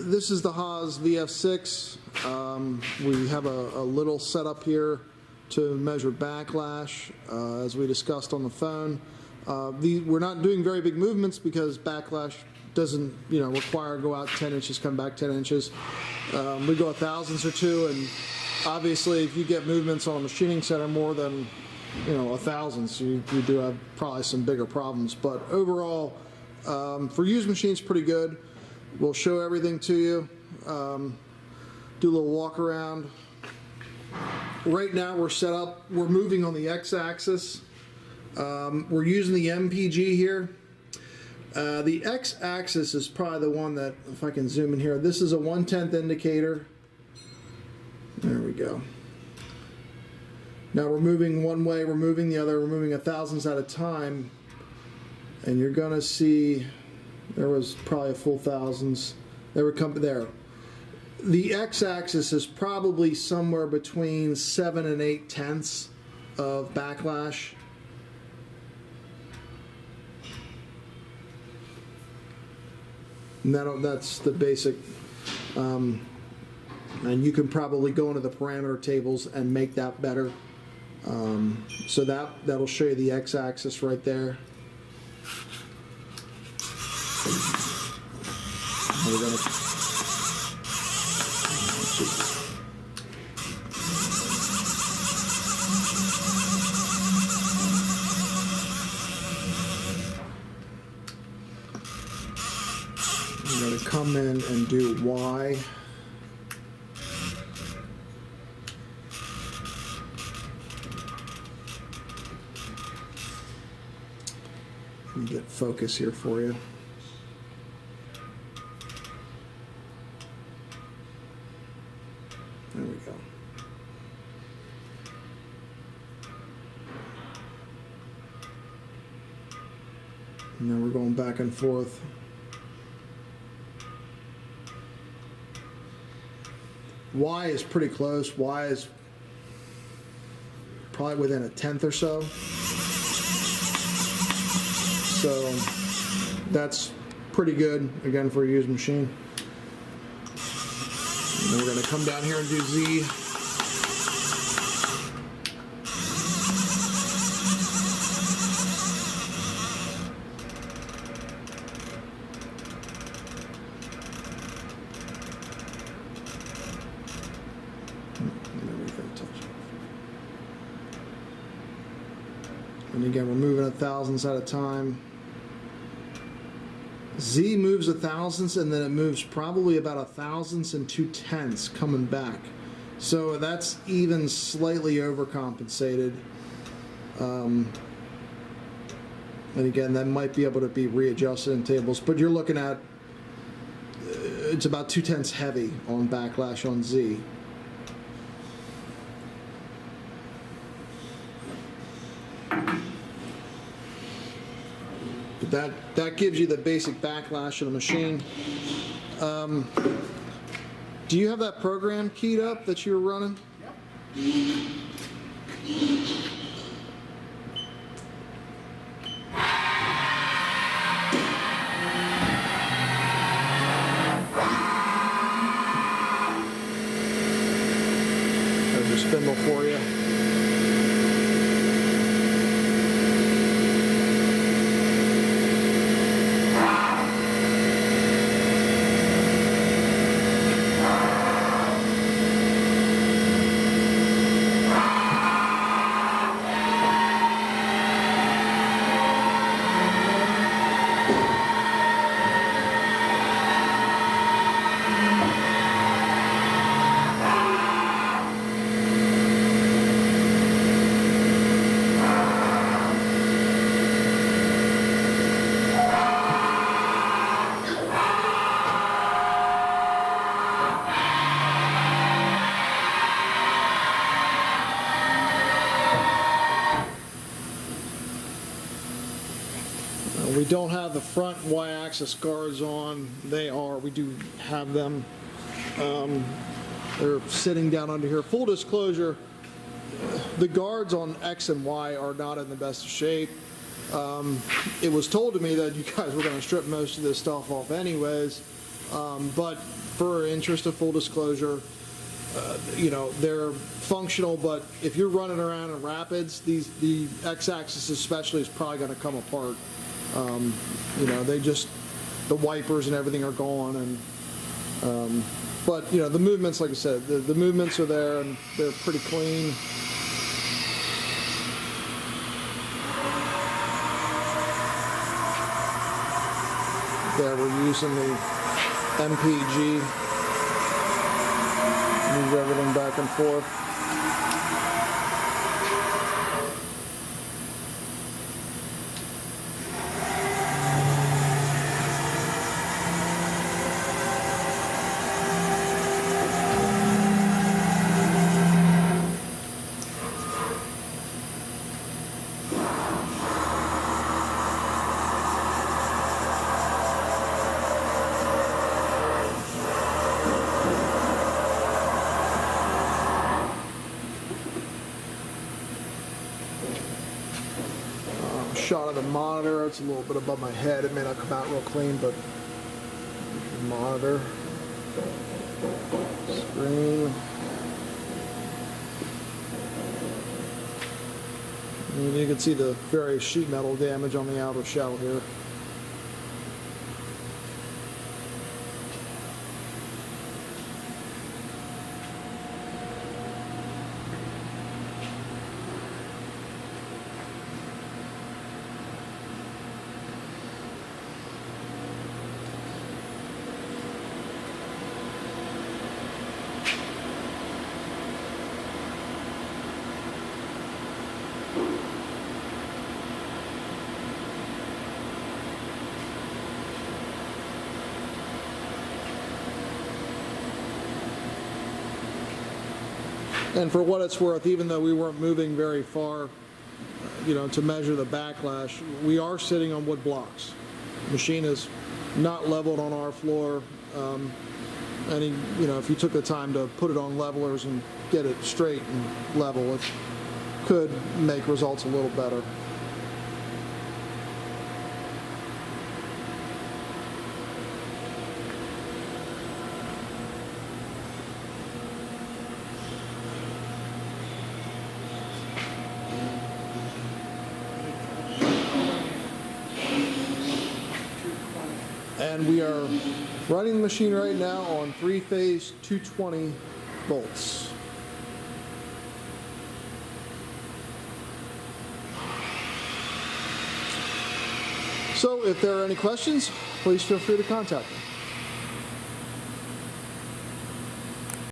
This is the Haas VF6. We have a little setup here to measure backlash, as we discussed on the phone. We're not doing very big movements because backlash doesn't, require go out 10 inches, come back 10 inches. We go a thousandths or two, and obviously if you get movements on a machining center more than, a thousandths, you do have probably some bigger problems. But overall, for used machines, pretty good. We'll show everything to you, do a little walk around. Right now we're set up, we're moving on the x-axis. We're using the MPG here. The x-axis is probably the one that, if I can zoom in here, this is a 1/10 indicator. There we go. Now we're moving one way, we're moving the other, we're moving a thousandths at a time, and you're going to see there was probably a full thousandths. There would come there. The x-axis is probably somewhere between 7 and 8/10 of backlash. And that's the basic, and you can probably go into the parameter tables and make that better. So that'll show you the x-axis right there. We're gonna, come in and do Y. Let me get focus here for you. There we go. And now we're going back and forth. Y is pretty close. Y is probably within a 1/10 or so. So that's pretty good, again, for a used machine. And then we're going to come down here and do Z. And again, we're moving a thousandths at a time. Z moves a thousandths, and then it moves probably about a thousandths and 2/10 coming back. So that's even slightly overcompensated. And again, that might be able to be readjusted in tables, but you're looking at, it's about 2/10 heavy on backlash on Z. But that gives you the basic backlash of the machine. Do you have that program keyed up that you were running? Yep. There's your spindle for you. We don't have the front Y-axis guards on. We do have them. They're sitting down under here. Full disclosure, the guards on X and Y are not in the best of shape. It was told to me that you guys were going to strip most of this stuff off anyways. But for interest of full disclosure, you know, they're functional, but if you're running around in rapids, the x-axis especially is probably going to come apart. You know, the wipers and everything are gone, and but you know, the movements, like I said, the movements are there and they're pretty clean. There, we're using the MPG. Move everything back and forth. Shot of the monitor, it's a little bit above my head, it may not come out real clean, but monitor, screen, and you can see the various sheet metal damage on the outer shell here. And for what it's worth, even though we weren't moving very far, you know, to measure the backlash, we are sitting on wood blocks. The machine is not leveled on our floor. You know, if you took the time to put it on levelers and get it straight and level, it could make results a little better. And we are running the machine right now on 3-phase 220 volts. So if there are any questions, please feel free to contact me.